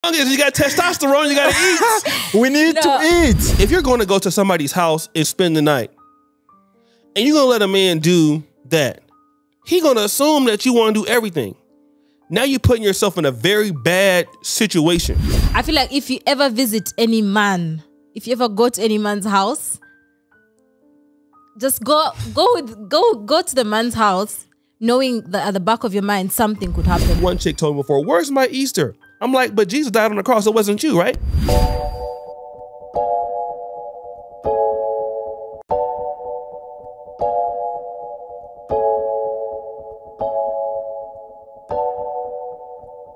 As long as you got testosterone, you got to eat. We need to eat. If you're going to go to somebody's house and spend the night, and you're going to let a man do that, he's going to assume that you want to do everything. Now you're putting yourself in a very bad situation. I feel like if you ever visit any man, if you ever go to any man's house, just go to the man's house, knowing that at the back of your mind something could happen. One chick told me before, "Where's my Easter?" I'm like, "But Jesus died on the cross. It wasn't you, right?"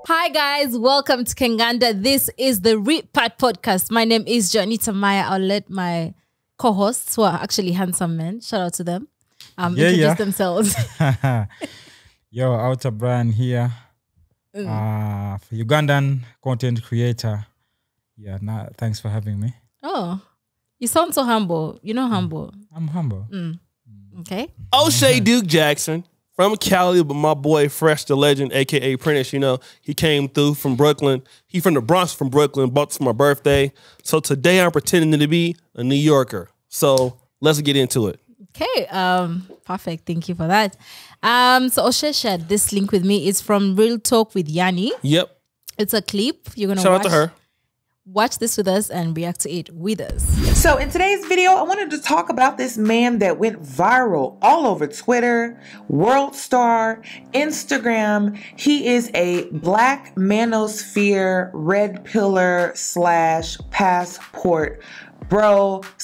Hi guys, welcome to Kenganda. This is the Repart podcast. My name is Janita Maya. I'll let my co-hosts, who are actually handsome men, shout out to them, introduce themselves. Yo, Outer Brian here. Ugandan content creator. Yeah, thanks for having me. Oh, you sound so humble. You're not humble. I'm humble. Okay. O'Shea Duke Jackson from Cali, but my boy Fresh the Legend, aka Prentice. You know, he came through from Brooklyn. He from the Bronx, from Brooklyn. Bought this for my birthday. So today I'm pretending to be a New Yorker. So let's get into it. Okay. Perfect. Thank you for that. So O'Shea shared this link with me. It's from Real Talk with Yanni. Yep. It's a clip. You're gonna shout out to her. Watch this with us and react to it with us. So in today's video, I wanted to talk about this man that went viral all over Twitter, World Star, Instagram. He is a Black Manosphere Red Pillar / passport bro /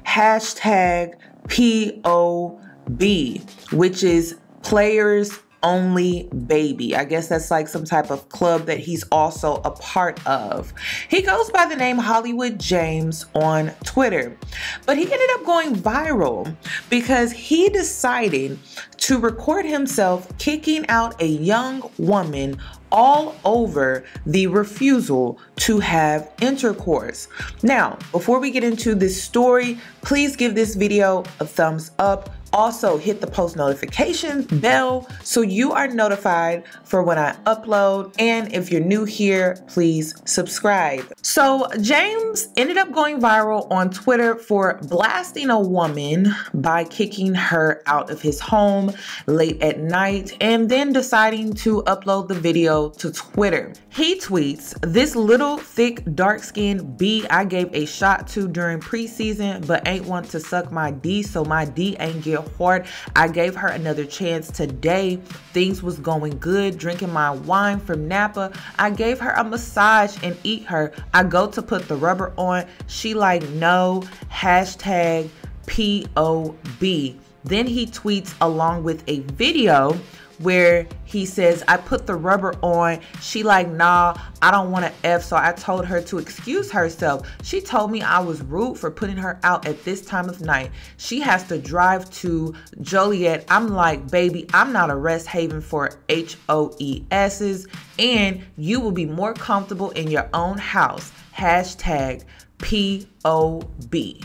hashtag POB, which is Players Only Baby. I guess that's like some type of club that he's also a part of. He goes by the name Hollywood James on Twitter, but he ended up going viral because he decided to record himself kicking out a young woman all over the refusal to have intercourse. Now, before we get into this story, please give this video a thumbs up. Also, hit the post notification bell so you are notified for when I upload. And if you're new here, please subscribe. So James ended up going viral on Twitter for blasting a woman by kicking her out of his home late at night and then deciding to upload the video to Twitter. He tweets, "This little thick dark-skinned B I gave a shot to during preseason but ain't want to suck my D, so my D ain't get hard. I gave her another chance today. Things was going good, drinking my wine from Napa. I gave her a massage and eat her. I go to put the rubber on. She like, no, hashtag POB." Then he tweets along with a video where he says, "I put the rubber on. She like, nah, I don't want to F, so I told her to excuse herself. She told me I was rude for putting her out at this time of night. She has to drive to Joliet. I'm like, baby, I'm not a rest haven for HOESs, and you will be more comfortable in your own house. Hashtag POB."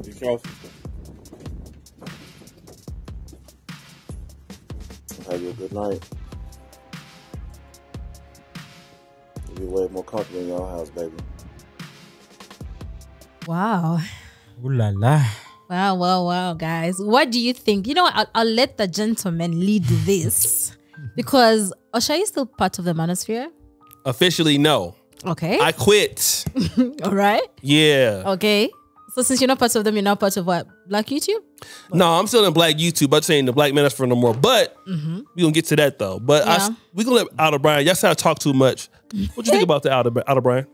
Be careful. Have you a good night. You'll be way more comfortable in your house, baby. Wow. Ooh la la. Wow, guys. What do you think? You know what? I'll let the gentleman lead this because O'Shea is still part of the manosphere. Officially, no. Okay. I quit. All right. Yeah. Okay. So since you're not part of them, you're not part of what? Black YouTube? No, I'm still in Black YouTube, but saying the Black Manosphere no more. But we gonna get to that though. But we gonna let Outer Brian. Y'all said I talk too much. What you think about the Outer Brian?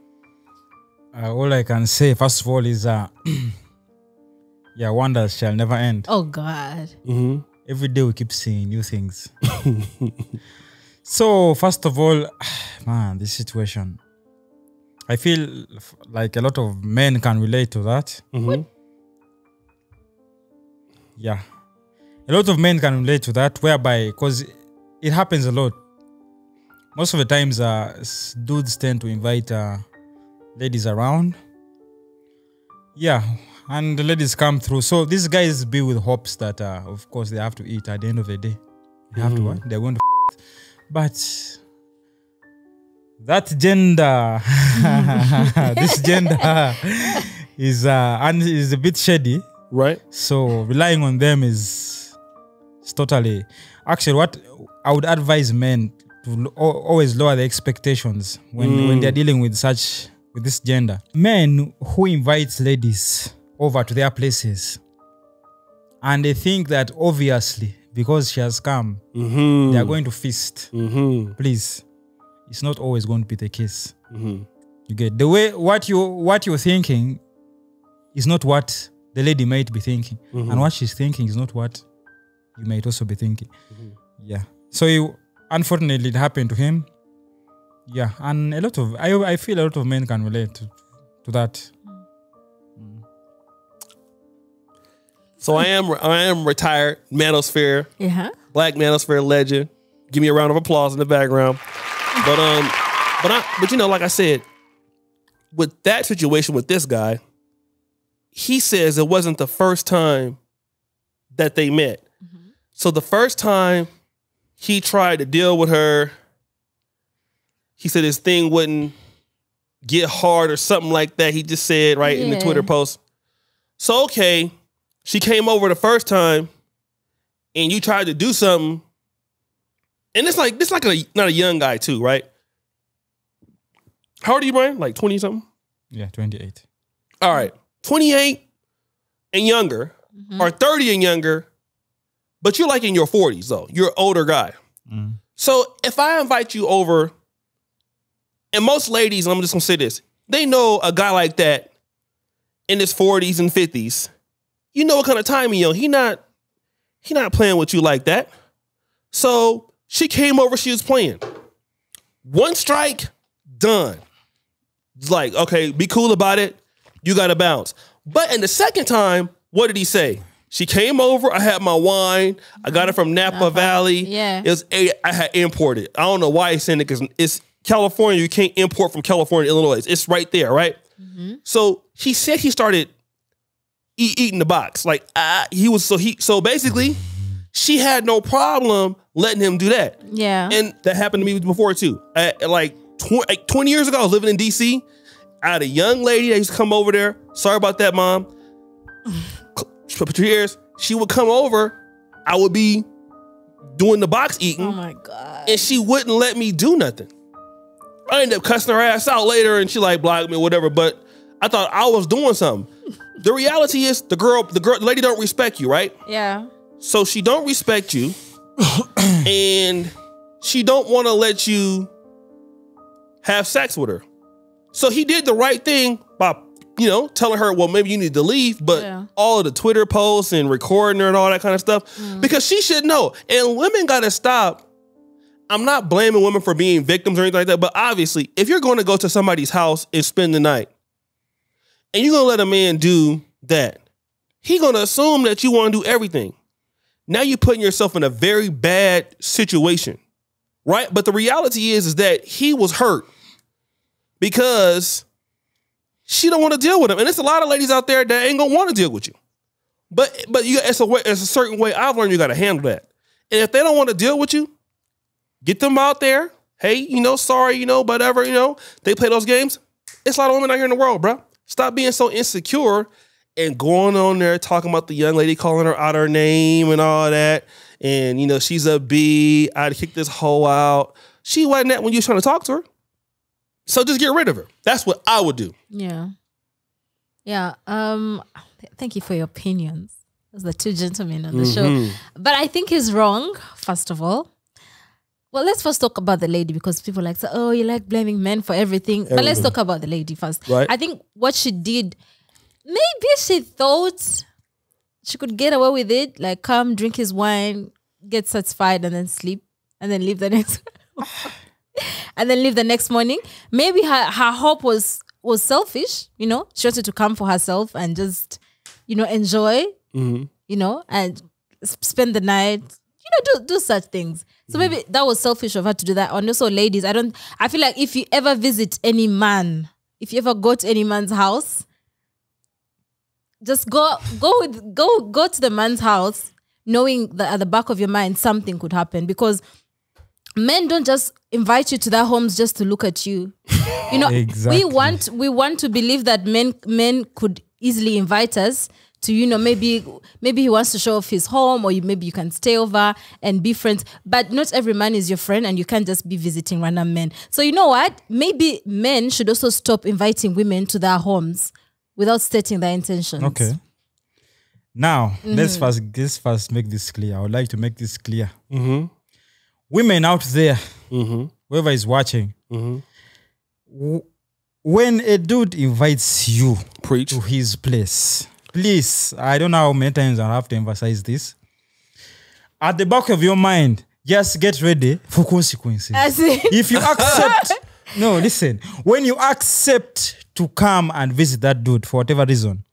All I can say, first of all, is yeah, wonders shall never end. Oh God. Every day we keep seeing new things. So first of all, man, this situation, I feel like a lot of men can relate to that. Yeah. A lot of men can relate to that, whereby, because it happens a lot. Most of the times, dudes tend to invite ladies around. Yeah. And the ladies come through. So these guys be with hopes that, of course, they have to eat at the end of the day. They have to what? They're going to But that gender, this gender is a bit shady. Right. So relying on them is totally. Actually, what I would advise men to always lower the expectations when they're dealing with this gender. Men who invite ladies over to their places, and they think that obviously because she has come, they are going to feast. Please, it's not always going to be the case. You get the way what you're thinking is not what the lady might be thinking, and what she's thinking is not what you might also be thinking. Yeah. So unfortunately, it happened to him. Yeah, and I feel a lot of men can relate to that. So I am retired manosphere, black manosphere legend. Give me a round of applause in the background. But you know, like I said, with that situation with this guy, he says it wasn't the first time that they met. So the first time he tried to deal with her, he said his thing wouldn't get hard or something like that. He just said in the Twitter post. So okay, she came over the first time and you tried to do something. And it's like not a young guy too, right? How old are you, Brian? Like 20 something? Yeah, 28. All right. 28 and younger, or 30 and younger, but you're like in your 40s though. You're an older guy. So if I invite you over, and most ladies, I'm just gonna say this, they know a guy like that in his 40s and 50s. You know what kind of time he on. He not playing with you like that. So she came over, she was playing. One strike, done. It's like, okay, be cool about it. You gotta bounce. But in the second time, what did he say? She came over, I had my wine. I got it from Napa Valley. Yeah. I had imported. I don't know why he's saying it, because it's California. You can't import from California, Illinois. It's right there, right? So he said he started eating the box. Like so basically, she had no problem letting him do that. Yeah. And that happened to me before too. Like 20 years ago, I was living in DC. I had a young lady that used to come over there. Sorry about that, Mom. Put your ears. She would come over. I would be doing the box eating. Oh my God. And she wouldn't let me do nothing. I ended up cussing her ass out later, and she like blocked me or whatever. But I thought I was doing something. The reality is the lady don't respect you, right? Yeah. So she don't respect you, and she don't want to let you have sex with her. So he did the right thing by, telling her, well, maybe you need to leave, but all of the Twitter posts and recording her and all that kind of stuff, because she should know. And women got to stop. I'm not blaming women for being victims or anything like that, but obviously, if you're going to go to somebody's house and spend the night, and you're going to let a man do that, he's going to assume that you want to do everything. Now you're putting yourself in a very bad situation, right? But the reality is that he was hurt because she don't want to deal with him. And there's a lot of ladies out there that ain't going to want to deal with you. But it's a certain way I've learned you got to handle that. And if they don't want to deal with you, get them out there. Hey, sorry, whatever, they play those games. It's a lot of women out here in the world, bro. Stop being so insecure and going on there talking about the young lady, calling her out her name and all that. And, she's a B. I'd kick this hoe out. She wasn't that when you was trying to talk to her. So just get rid of her. That's what I would do. Yeah. Yeah. Thank you for your opinions. As the two gentlemen on the show. But I think he's wrong, first of all. Well, let's first talk about the lady, because people like say, oh, you like blaming men for everything. But let's talk about the lady first. Right. I think what she did, maybe she thought she could get away with it, like come, drink his wine, get satisfied, and then sleep, and then leave the next and then leave the next morning. Maybe her hope was selfish, She wanted to come for herself and just, enjoy, and spend the night, do such things. So maybe that was selfish of her to do that. And also, ladies, I feel like if you ever visit any man, if you ever go to any man's house, just go to the man's house knowing that at the back of your mind something could happen. Because men don't just invite you to their homes just to look at you. You know, Exactly. we want to believe that men could easily invite us to, you know, maybe he wants to show off his home, or maybe you can stay over and be friends. But not every man is your friend, and you can't just be visiting random men. So you know what? Maybe men should also stop inviting women to their homes without stating their intentions. Okay. Now, let's first make this clear. I would like to make this clear. Women out there, whoever is watching, when a dude invites you to his place, please, I don't know how many times I have to emphasize this. At the back of your mind, just get ready for consequences. If you accept, no, listen, when you accept to come and visit that dude for whatever reason,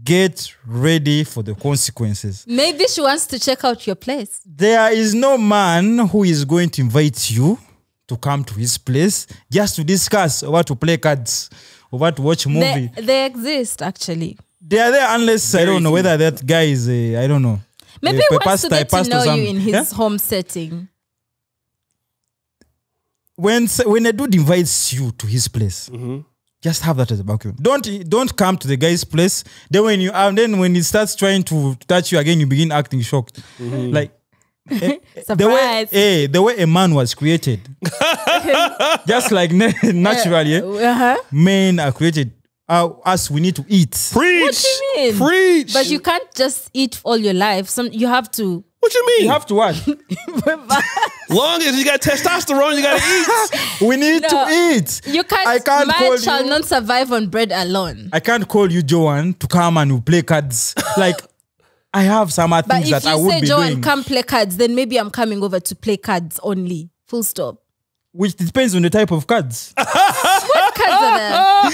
get ready for the consequences. Maybe she wants to check out your place. There is no man who is going to invite you to come to his place just to discuss or to play cards or to watch a movie. They exist, actually. They are there unless, I don't know, whether that guy is, I don't know. Maybe he wants to get to know you in his home setting. When a dude invites you to his place, just have that as a background. Don't come to the guy's place. Then when he starts trying to touch you again, you begin acting shocked. Like the way a man was created, just like naturally, men are created. Us, we need to eat. Preach. What do you mean? Preach. But you can't just eat all your life. You have to. What you mean? You have to what? Long as you got testosterone, you got to eat. We need to eat. You can't. I can't man shall not survive on bread alone. I can't call you Joanne to come and play cards. Like, I have some other things that I would be doing. But if you say, Joanne, come play cards, then maybe I'm coming over to play cards only. Full stop. Which depends on the type of cards. What cards are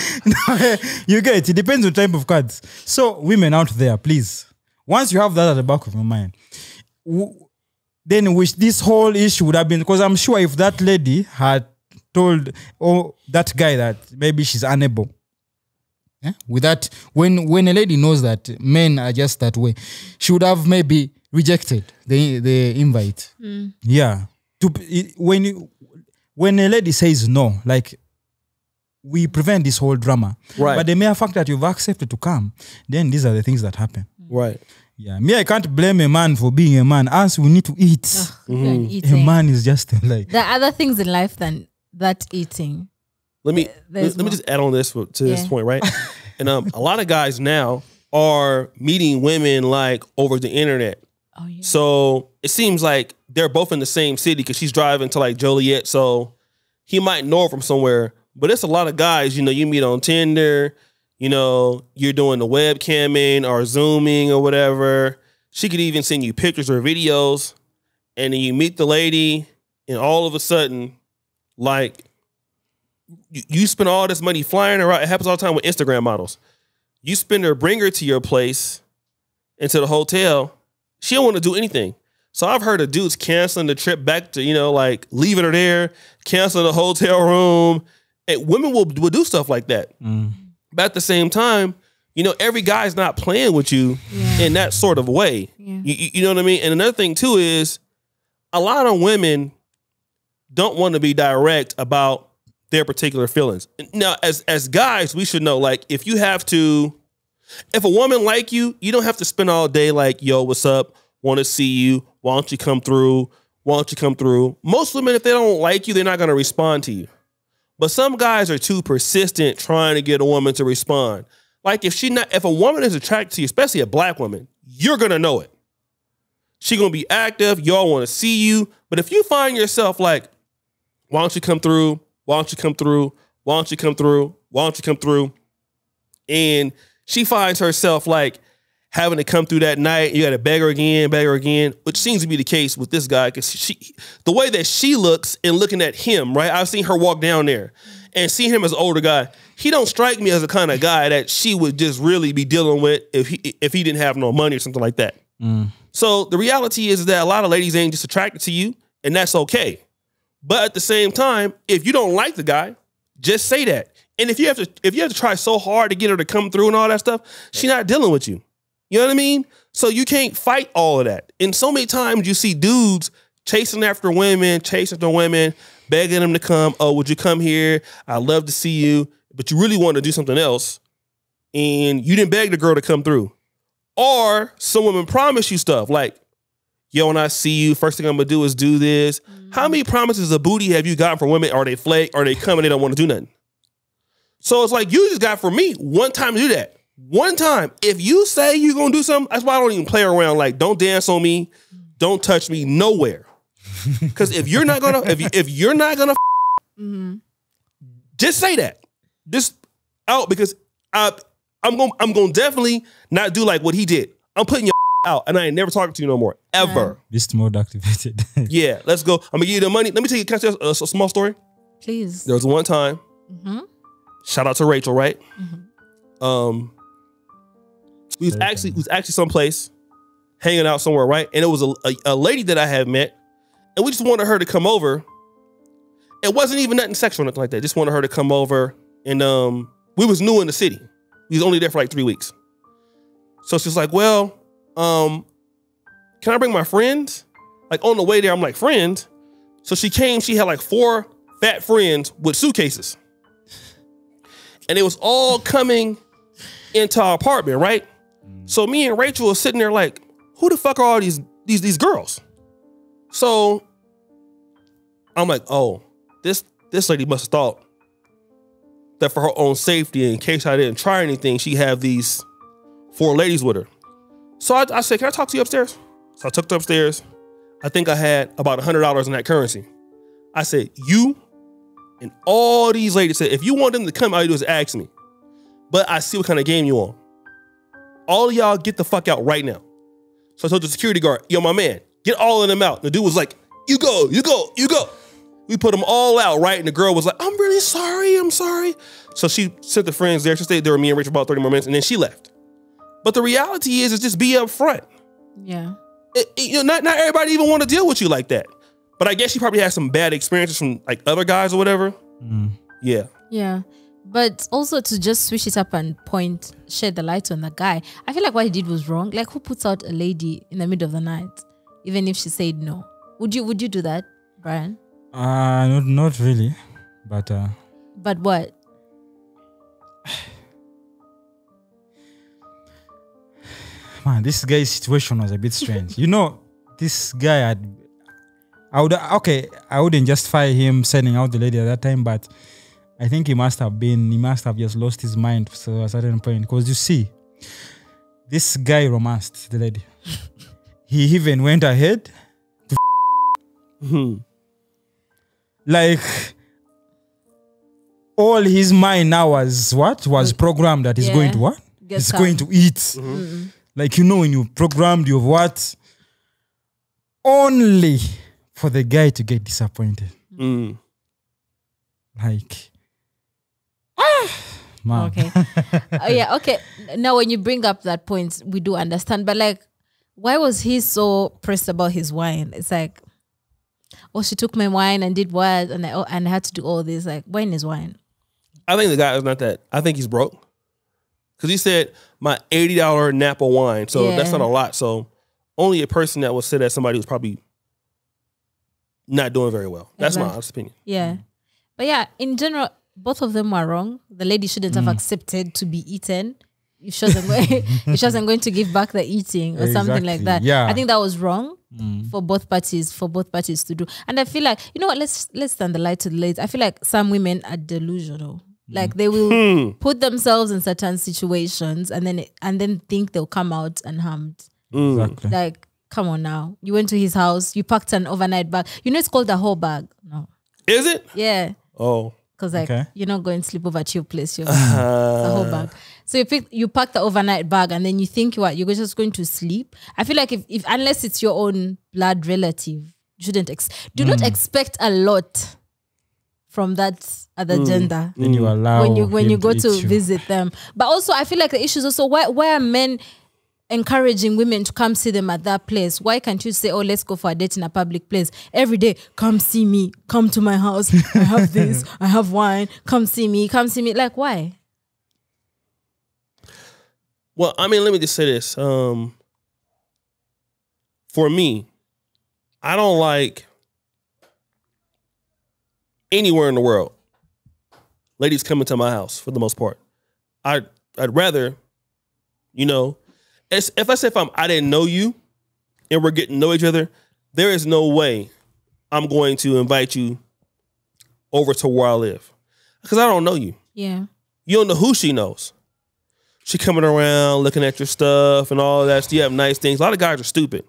there? You get it. It depends on the type of cards. So, women out there, please. Once you have that at the back of your mind, then which this whole issue would have been, because I'm sure if that lady had told that guy that maybe she's unable, with that, when a lady knows that men are just that way, she would have maybe rejected the invite. Yeah. When a lady says no, like, we prevent this whole drama. Right. But the mere fact that you've accepted to come, then these are the things that happen. Right. Yeah. Me, I can't blame a man for being a man. Us, we need to eat. A man is just like... There are other things in life than that eating. Let me just add on this to this point, right? And a lot of guys now are meeting women like over the internet. Oh, yeah. So it seems like they're both in the same city because she's driving to like Joliet. So he might know her from somewhere. But it's a lot of guys, you know, you meet on Tinder, you know, you're doing the webcamming or Zooming or whatever. She could even send you pictures or videos. And then you meet the lady and all of a sudden, like, you spend all this money flying her out. It happens all the time with Instagram models. You bring her to your place, into the hotel. She don't want to do anything. So I've heard of dudes canceling the trip back to, you know, like leaving her there, canceling the hotel room. And women will do stuff like that. But at the same time, you know, every guy's not playing with you in that sort of way. Yeah. You know what I mean? And another thing too is a lot of women don't want to be direct about their particular feelings. Now, as guys, we should know, like, if a woman like you, you don't have to spend all day like, yo, what's up? Want to see you. Why don't you come through? Why don't you come through? Most women, if they don't like you, they're not going to respond to you. But some guys are too persistent trying to get a woman to respond. Like if a woman is attracted to you, especially a black woman, you're going to know it. She's going to be active. Y'all want to see you. But if you find yourself like, why don't you come through? Why don't you come through? Why don't you come through? Why don't you come through? And she finds herself like having to come through that night. You got to beg her again, which seems to be the case with this guy because the way that she looks and looking at him, right? I've seen her walk down there and seeing him as an older guy. He don't strike me as the kind of guy that she would just really be dealing with if he didn't have no money or something like that. So the reality is that a lot of ladies ain't just attracted to you, and that's okay. But at the same time, if you don't like the guy, just say that. And if you have to try so hard to get her to come through and all that stuff, she's not dealing with you. You know what I mean? So you can't fight all of that. And so many times you see dudes chasing after women, begging them to come. Oh, would you come here? I'd love to see you. But you really want to do something else. And you didn't beg the girl to come through. Or some women promise you stuff like, yo, when I see you, first thing I'm going to do is do this. How many promises of booty have you gotten from women? Are they flake? Are they coming? They don't want to do nothing. So it's like, you just got for me one time to do that. One time. If you say you're going to do something, that's why I don't even play around. Like, don't dance on me. Don't touch me nowhere. Because if you're not going to, if you're not going to, just say that. Just out, because I'm going to definitely not do like what he did. I'm putting your out, and I ain't never talking to you no more, ever. Beast mode activated. Yeah, let's go. I'm going to give you the money. Let me tell you, can I tell you a small story? Please. There was one time, shout out to Rachel, right? We was actually someplace, hanging out somewhere, right? And it was a lady that I had met, and we just wanted her to come over. It wasn't even nothing sexual or nothing like that. Just wanted her to come over, and we was new in the city. We was only there for like 3 weeks. So she's like, well, can I bring my friends? Like on the way there, I'm like, friends? So she came, she had like 4 fat friends with suitcases. And it was all coming into our apartment, right? So me and Rachel was sitting there like, who the fuck are all these girls? So I'm like, oh, this lady must have thought that for her own safety, in case I didn't try anything, she have these 4 ladies with her. So I said, can I talk to you upstairs? So I took her upstairs. I think I had about $100 in that currency. I said, you and all these ladies said, if you want them to come, all you do is ask me. But I see what kind of game you on. All of y'all get the fuck out right now. So I told the security guard, yo, my man, get all of them out. The dude was like, you go, you go, you go. We put them all out, right? And the girl was like, I'm really sorry, I'm sorry. So she sent the friends there. She stayed there with me and Rachel about 30 more minutes, and then she left. But the reality is just be up front. Yeah. Not everybody even want to deal with you like that. But I guess she probably had some bad experiences from like other guys or whatever. Yeah. Yeah. But also to just switch it up and shed the light on the guy. I feel like what he did was wrong. Like, who puts out a lady in the middle of the night, even if she said no? Would you do that, Brian? Not really, but But what? Man, this guy's situation was a bit strange. You know, this guy I wouldn't justify him sending out the lady at that time, but I think he must have just lost his mind to a certain point. Because you see, this guy romanced the lady. He even went ahead to like all his mind now was programmed that he's going to what? He's going to eat. Like, you know, when you programmed your what? Only for the guy to get disappointed. Like, man. Okay. Yeah, okay. Now, when you bring up that point, we do understand. But like, why was he so pressed about his wine? It's like, oh, she took my wine and did what? And I had to do all this. Like, wine is wine. I think the guy is not that. I think he's broke. Because he said, my $80 Napa wine. So that's not a lot. So only a person that would say that somebody who's probably not doing very well. That's my honest opinion. Yeah. But yeah, in general, both of them were wrong. The lady shouldn't have accepted to be eaten if she wasn't going to give back the eating or something like that. Yeah. I think that was wrong for both parties to do. And I feel like, you know what, let's stand the light to the ladies. I feel like some women are delusional. Like they will put themselves in certain situations and then think they'll come out unharmed. Exactly. Like, come on now. You went to his house, you packed an overnight bag. You know it's called a whole bag. No. Is it? Yeah. Oh. Because you're not going to sleep over at your place. You're the whole bag. So you pack the overnight bag and then you think you're just going to sleep. I feel like if unless it's your own blood relative, you shouldn't do not expect a lot from that other gender. Then you allow when you go to you. visit them. But also I feel like the issue is also why are men encouraging women to come see them at that place? Why can't you say, oh, let's go for a date in a public place every day? Come see me, come to my house. I have this, I have wine. Come see me. Like, why? Well, I mean, let me just say this. For me, I don't like anywhere in the world ladies coming to my house for the most part. I'd rather, you know, if I didn't know you and we're getting to know each other, there is no way I'm going to invite you over to where I live because I don't know you. Yeah. You don't know who she knows. She coming around looking at your stuff and all that. You have nice things. A lot of guys are stupid.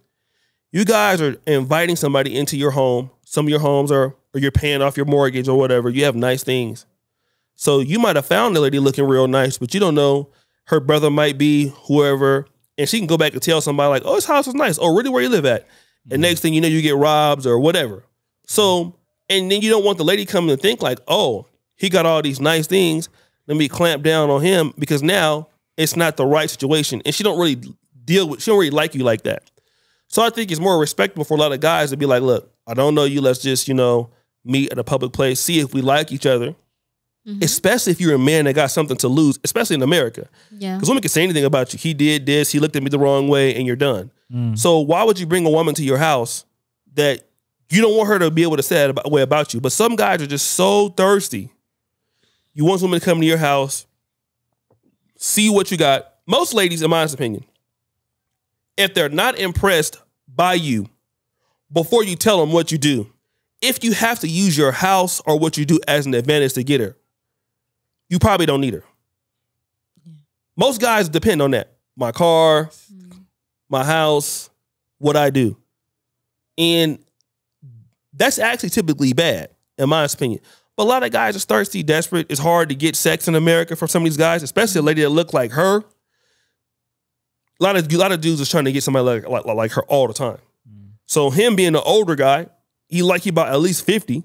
You guys are inviting somebody into your home. Some of your homes are, or you're paying off your mortgage or whatever. You have nice things. So you might have found the lady looking real nice, but you don't know her brother might be whoever. And she can go back and tell somebody like, oh, this house is nice. Oh, really, where you live at? And next thing you know, you get robbed or whatever. So, and then you don't want the lady coming to think like, oh, he got all these nice things. Let me clamp down on him because now it's not the right situation. And she don't really like you like that. So I think it's more respectable for a lot of guys to be like, look, I don't know you. Let's just, you know, meet at a public place, see if we like each other. Mm-hmm. Especially if you're a man that got something to lose, especially in America. Yeah. Because women can say anything about you. He did this, he looked at me the wrong way, and you're done. So why would you bring a woman to your house that you don't want her to be able to say that way about you? But some guys are just so thirsty. You want someone to come to your house, see what you got. Most ladies, in my opinion, if they're not impressed by you before you tell them what you do, if you have to use your house or what you do as an advantage to get her, you probably don't need her. Yeah. Most guys depend on that. My car, my house, what I do. And that's actually typically bad, in my opinion. But a lot of guys are thirsty, desperate. It's hard to get sex in America for some of these guys, especially a lady that look like her. A lot of dudes are trying to get somebody like her all the time. So him being an older guy, he about at least 50.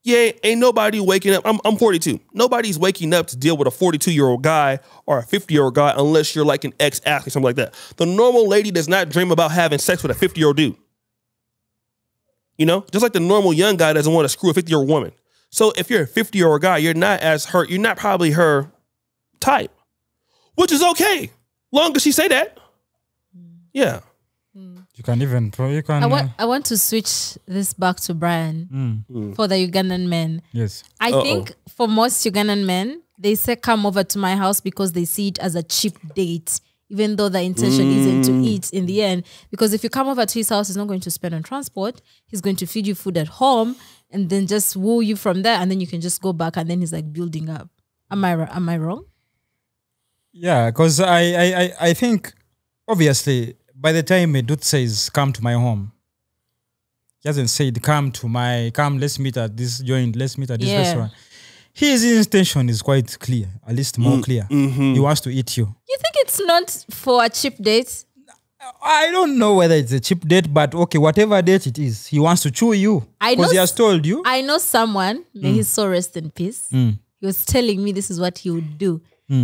Yeah, ain't nobody waking up. I'm 42. Nobody's waking up to deal with a 42-year-old guy or a 50-year-old guy unless you're like an ex-athlete, something like that. The normal lady does not dream about having sex with a 50-year-old dude. You know, just like the normal young guy doesn't want to screw a 50-year-old woman. So if you're a 50-year-old guy, you're not probably her type, which is okay, long as she say that. Yeah. You can even. I want to switch this back to Brian for the Ugandan men. Yes. I think for most Ugandan men, they say come over to my house because they see it as a cheap date, even though the intention isn't to eat in the end. Because if you come over to his house, he's not going to spend on transport. He's going to feed you food at home and then just woo you from there, and then you can just go back, and then he's like building up. Am I wrong? Yeah, because I think obviously, by the time a dude says, come to my home, he hasn't said, come, let's meet at this joint, let's meet at this restaurant. His intention is quite clear, at least more clear. Mm-hmm. He wants to eat you. You think it's not for a cheap date? I don't know whether it's a cheap date, but okay, whatever date it is, he wants to chew you. Because he has told you. I know someone, may his soul rest in peace. He was telling me this is what he would do.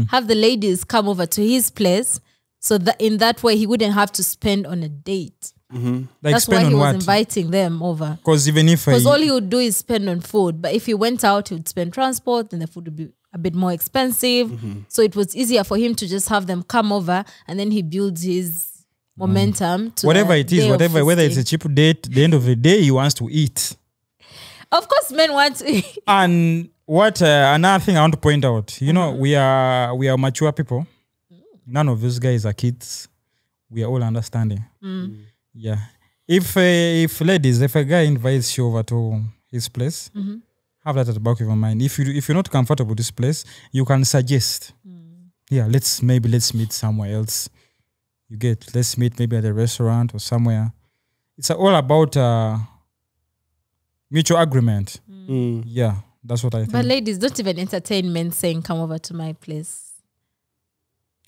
Have the ladies come over to his place, so that in that way, he wouldn't have to spend on a date. Like that's why he was inviting them over. Because all he would do is spend on food. But if he went out, he would spend transport, and the food would be a bit more expensive. So it was easier for him to just have them come over, and then he builds his momentum. To whatever it is, whether it's a cheap date, at the end of the day, he wants to eat. Of course, men want to eat. And what another thing I want to point out, you know, we are mature people. None of those guys are kids. We are all understanding. Yeah. If a guy invites you over to his place, have that at the back of your mind. If you're not comfortable with this place, you can suggest. Yeah, let's meet somewhere else. Let's meet maybe at a restaurant or somewhere. It's all about mutual agreement. Yeah, that's what I think. But ladies, don't even entertain men saying, come over to my place.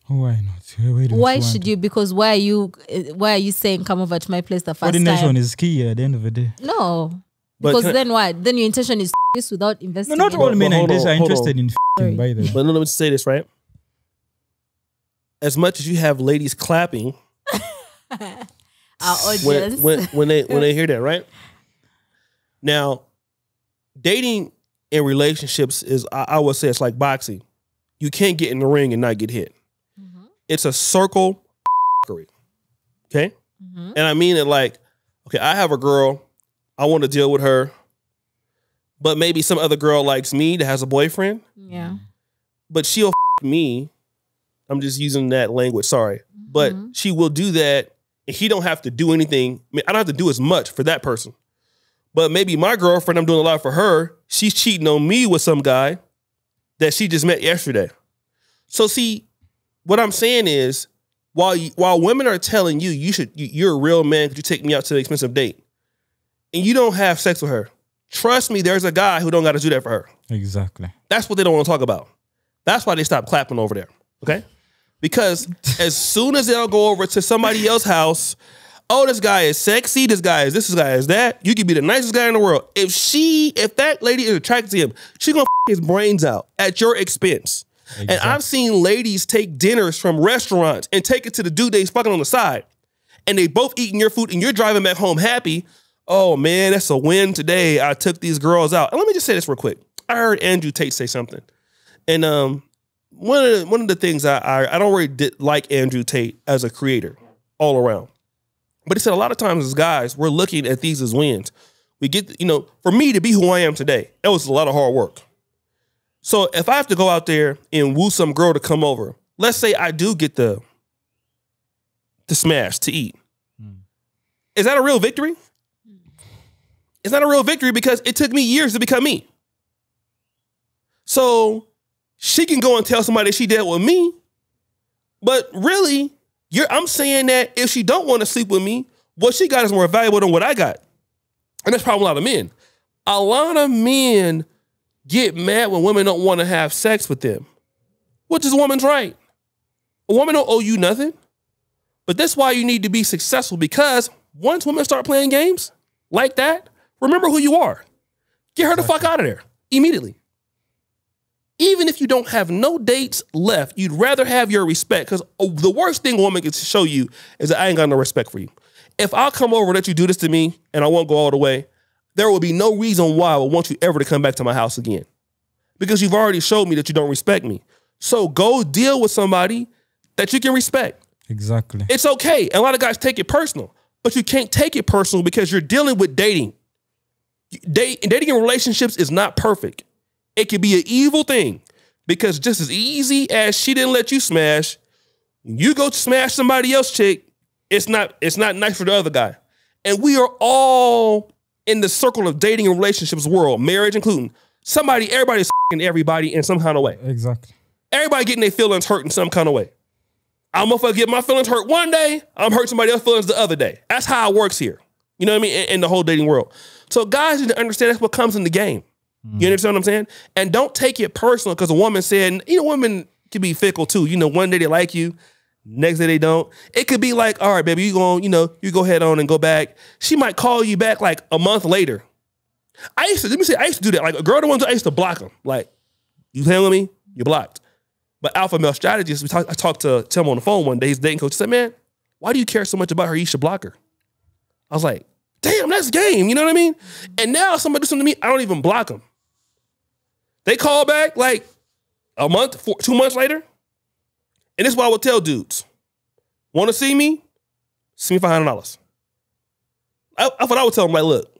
Why not? Why should you? Because why are you saying come over to my place the first time? Coordination is key at the end of the day. No. Because then what? Then your intention is this without investing. No, not all men are interested in by the way. But let me say this, right? As much as you have ladies clapping our audience when they hear that, right? Now, dating and relationships is, I would say, it's like boxing. You can't get in the ring and not get hit. It's a circle, okay? And I mean it like okay, I have a girl, I want to deal with her, but maybe some other girl likes me that has a boyfriend. Yeah. But she'll me. I'm just using that language, sorry. But she will do that and he don't have to do anything. I mean, I don't have to do as much for that person. But maybe my girlfriend, I'm doing a lot for her. She's cheating on me with some guy that she just met yesterday. So see, what I'm saying is, while women are telling you you're a real man, could you take me out to an expensive date, and you don't have sex with her, trust me, there's a guy who don't got to do that for her. Exactly. That's what they don't want to talk about. That's why they stop clapping over there. Okay, because as soon as they'll go over to somebody else's house, oh, this guy is sexy, this guy is that. You could be the nicest guy in the world. If that lady is attracted to him, she's gonna his brains out at your expense. Exactly. And I've seen ladies take dinners from restaurants and take it to the dude they's fucking on the side. And they both eating your food and you're driving back home happy. Oh man, that's a win today. I took these girls out. And let me just say this real quick. I heard Andrew Tate say something. And one of the things I don't really like Andrew Tate as a creator all around. But he said a lot of times as guys, we're looking at these as wins. We get, for me to be who I am today, that was a lot of hard work. So if I have to go out there and woo some girl to come over, let's say I do get the smash to eat. Is that a real victory? It's not a real victory because it took me years to become me. So she can go and tell somebody she dealt with me, but really, I'm saying that if she don't want to sleep with me, what she got is more valuable than what I got. And that's probably a lot of men. A lot of men get mad when women don't want to have sex with them, which is a woman's right. A woman don't owe you nothing. But that's why you need to be successful, because once women start playing games like that, remember who you are. Get her the fuck out of there immediately. Even if you don't have no dates left, you'd rather have your respect, because the worst thing a woman can show you is that I ain't got no respect for you. If I'll come over and let you do this to me and I won't go all the way, there will be no reason why I would want you ever to come back to my house again, because you've already showed me that you don't respect me. So go deal with somebody that you can respect. Exactly. It's okay. And a lot of guys take it personal, but you can't take it personal because you're dealing with dating. Dating in relationships is not perfect. It could be an evil thing, because just as easy as she didn't let you smash, when you go to smash somebody else chick, it's not nice for the other guy. And we are all in the circle of dating and relationships world, marriage including. Everybody's f***ing everybody in some kind of way. Exactly. Everybody getting their feelings hurt in some kind of way. I'm gonna get my feelings hurt one day, I'm hurt somebody else's feelings the other day. That's how it works here. You know what I mean? In the whole dating world. So guys need to understand that's what comes in the game. You understand what I'm saying? And don't take it personal because a woman said, women can be fickle too. One day they like you, next day they don't. It could be like, all right, baby, you go head on and go back. She might call you back like a month later. I used to do that. Like a girl, I used to block them. Like, you telling me? You're blocked. But alpha male strategist, I talked to Tim on the phone one day, his dating coach, said, man, why do you care so much about her? You should block her. I was like, damn, that's game. You know what I mean? And now if somebody do something to me, I don't even block them. They call back like a month, 2 months later. And this is what I would tell dudes. Want to see me? Send me $500. I thought I would tell them, like, look,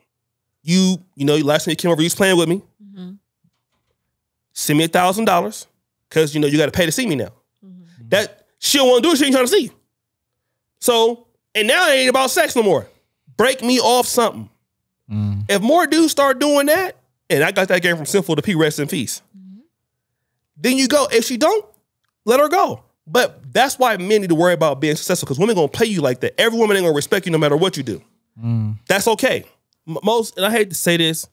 last time you came over, you was playing with me. Send me $1,000 because, you got to pay to see me now. That she don't want to do it, she ain't trying to see you. So, and now it ain't about sex no more. Break me off something. If more dudes start doing that, and I got that game from Sinful to P, rest in peace. Then you go. If she don't, let her go. But that's why men need to worry about being successful, because women gonna play you like that. Every woman ain't gonna respect you no matter what you do. That's okay. And I hate to say this,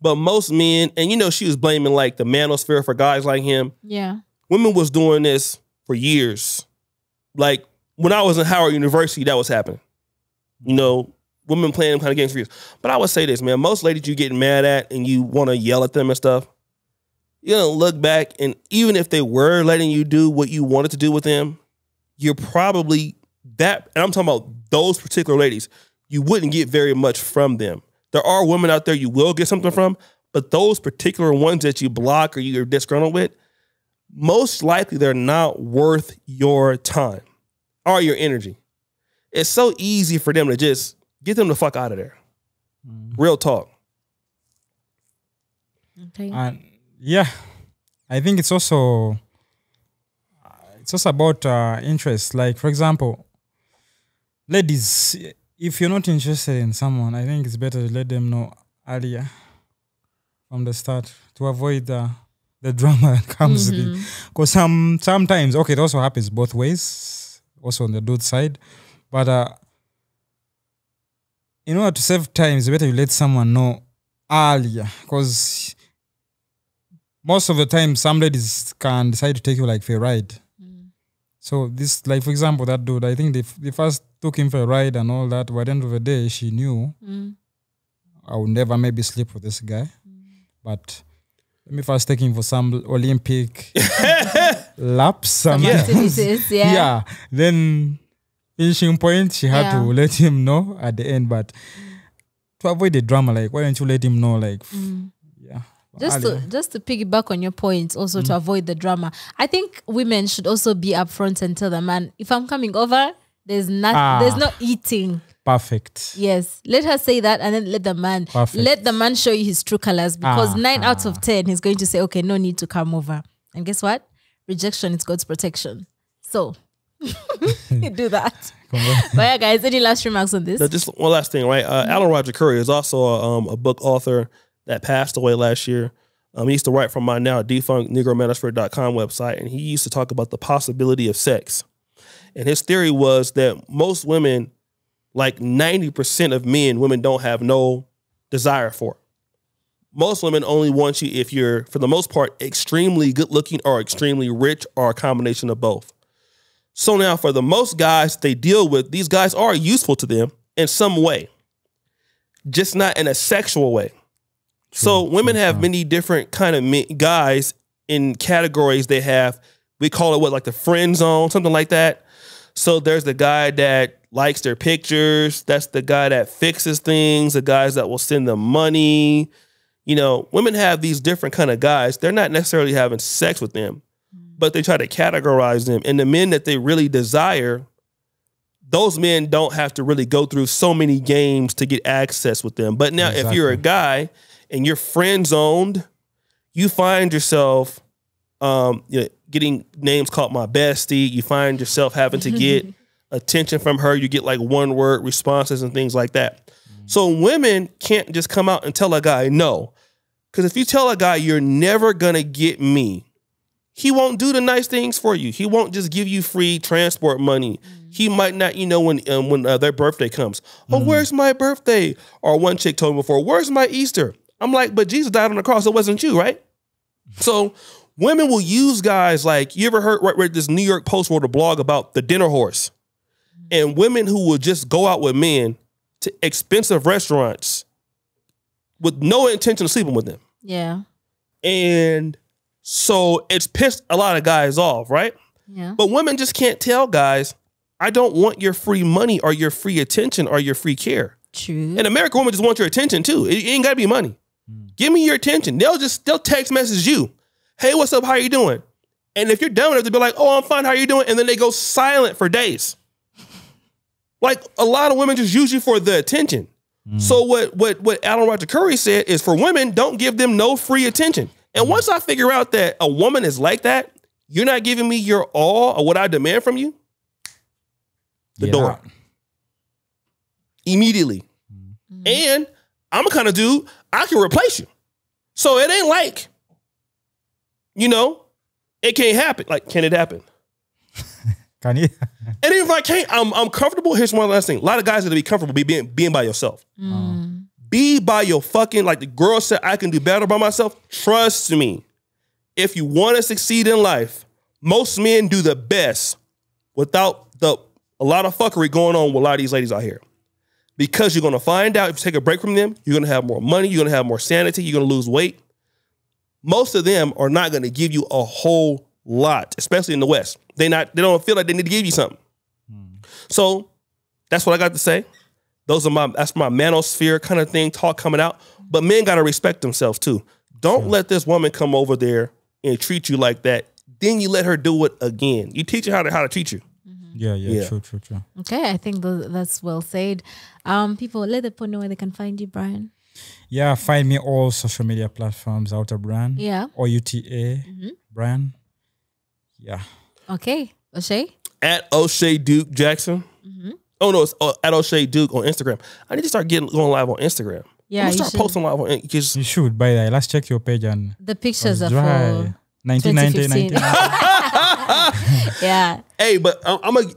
but most men, and she was blaming like the manosphere for guys like him. Yeah. Women was doing this for years. Like when I was in Howard University, that was happening. Women playing them kind of games for years. But I would say this, man, most ladies you getting mad at and you want to yell at them and stuff, you don't look back, and even if they were letting you do what you wanted to do with them, you're probably and I'm talking about those particular ladies, you wouldn't get very much from them. There are women out there you will get something from, but those particular ones that you block or you're disgruntled with, most likely they're not worth your time or your energy. It's so easy for them to just get them the fuck out of there. Real talk. Okay. And yeah, I think it's also about interest. Like, for example, ladies, if you're not interested in someone, I think it's better to let them know earlier from the start to avoid the drama that comes with it. Because sometimes, okay, it also happens both ways, also on the dude side. But in order to save time, it's better you let someone know earlier. Because most of the time, some ladies can decide to take you like for a ride. So this, like for example, that dude, I think they first took him for a ride and all that. But at the end of the day, she knew I would never maybe sleep with this guy. But let me first take him for some Olympic laps. Activities, Yeah. Then finishing point, she had to let him know at the end. But to avoid the drama, like, why don't you let him know, like, yeah. Just to piggyback on your point, also to avoid the drama, I think women should also be upfront and tell the man, if I'm coming over, there's no eating. Perfect. Yes, let her say that, and then let the man show you his true colors, because 9 out of 10 he's going to say, okay, no need to come over. And guess what? Rejection is God's protection. So you do that. But yeah, guys, any last remarks on this? No, just one last thing, right? Alan Roger Curry is also a book author that passed away last year. He used to write from my now defunct NegroManosphere.com website, and he used to talk about the possibility of sex. And his theory was that most women, like 90% of women don't have no desire for it. Most women only want you if you're, for the most part, extremely good looking or extremely rich or a combination of both. So now for the most guys they deal with, these guys are useful to them in some way, just not in a sexual way. So women have many different kind of guys in categories they have. We call it like the friend zone, something like that. So there's the guy that likes their pictures. That's the guy that fixes things, the guys that will send them money. You know, women have these different kind of guys. They're not necessarily having sex with them, but they try to categorize them. And the men that they really desire, those men don't have to really go through so many games to get access with them. But now if you're a guy and you're friend zoned, you find yourself getting names called my bestie. You find yourself having to get attention from her. You get like one word responses and things like that. So women can't just come out and tell a guy no. Because if you tell a guy you're never going to get me, he won't do the nice things for you. He won't just give you free transport money. He might not, when their birthday comes. Oh, where's my birthday? Or one chick told me before, where's my Easter? I'm like, but Jesus died on the cross. It wasn't you, right? So women will use guys like, you ever read this New York Post wrote a blog about the dinner horse, and women who will just go out with men to expensive restaurants with no intention of sleeping with them. Yeah. And so it's pissed a lot of guys off, right? Yeah. But women just can't tell guys, I don't want your free money or your free attention or your free care. True. In America, women just want your attention too. It ain't got to be money. Give me your attention. They'll text message you. Hey, what's up? How you doing? And if you're done with it, they'll be like, oh, I'm fine. How you doing? And then they go silent for days. Like a lot of women just use you for the attention. So what Alan Roger Curry said is, for women, don't give them no free attention. And once I figure out that a woman is like that, you're not giving me your all or what I demand from you, the door. Immediately. And I'm a kind of dude, I can replace you. So it ain't like, it can't happen. Like, can it happen? Can you? And even if I can't, I'm comfortable. Here's one last thing. A lot of guys are to be comfortable being by yourself. Be by your fucking, like the girl said, I can do better by myself. Trust me. If you want to succeed in life, most men do the best without a lot of fuckery going on with a lot of these ladies out here. Because you're going to find out if you take a break from them, you're going to have more money, you're going to have more sanity, you're going to lose weight. Most of them are not going to give you a whole lot, especially in the West. They don't feel like they need to give you something. So that's what I got to say. That's my manosphere kind of thing, talk coming out. But men got to respect themselves too. Don't let this woman come over there and treat you like that. Then you let her do it again. You teach her how to treat you. Yeah. True. Okay, I think that's well said. People, let the people know where they can find you, Brian. Yeah, find me all social media platforms, Outer Brand. Yeah. OUTA Brand. Yeah. Okay. O'Shea? At O'Shea Duke Jackson. Oh no, it's at O'Shea Duke on Instagram. I need to start going live on Instagram. Yeah, I'm gonna start posting live on because You should, by the way. Let's check your page and the pictures are dry. for 1990. Yeah. Hey, but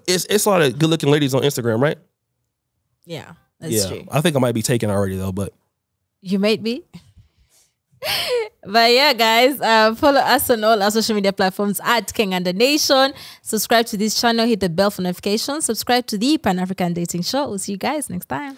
it's a lot of good looking ladies on Instagram, right? Yeah, that's true. I think I might be taken already though, but You might be. But yeah, guys, follow us on all our social media platforms at King and the Nation. Subscribe to this channel, hit the bell for notifications. Subscribe to the Pan African Dating Show. We'll see you guys next time.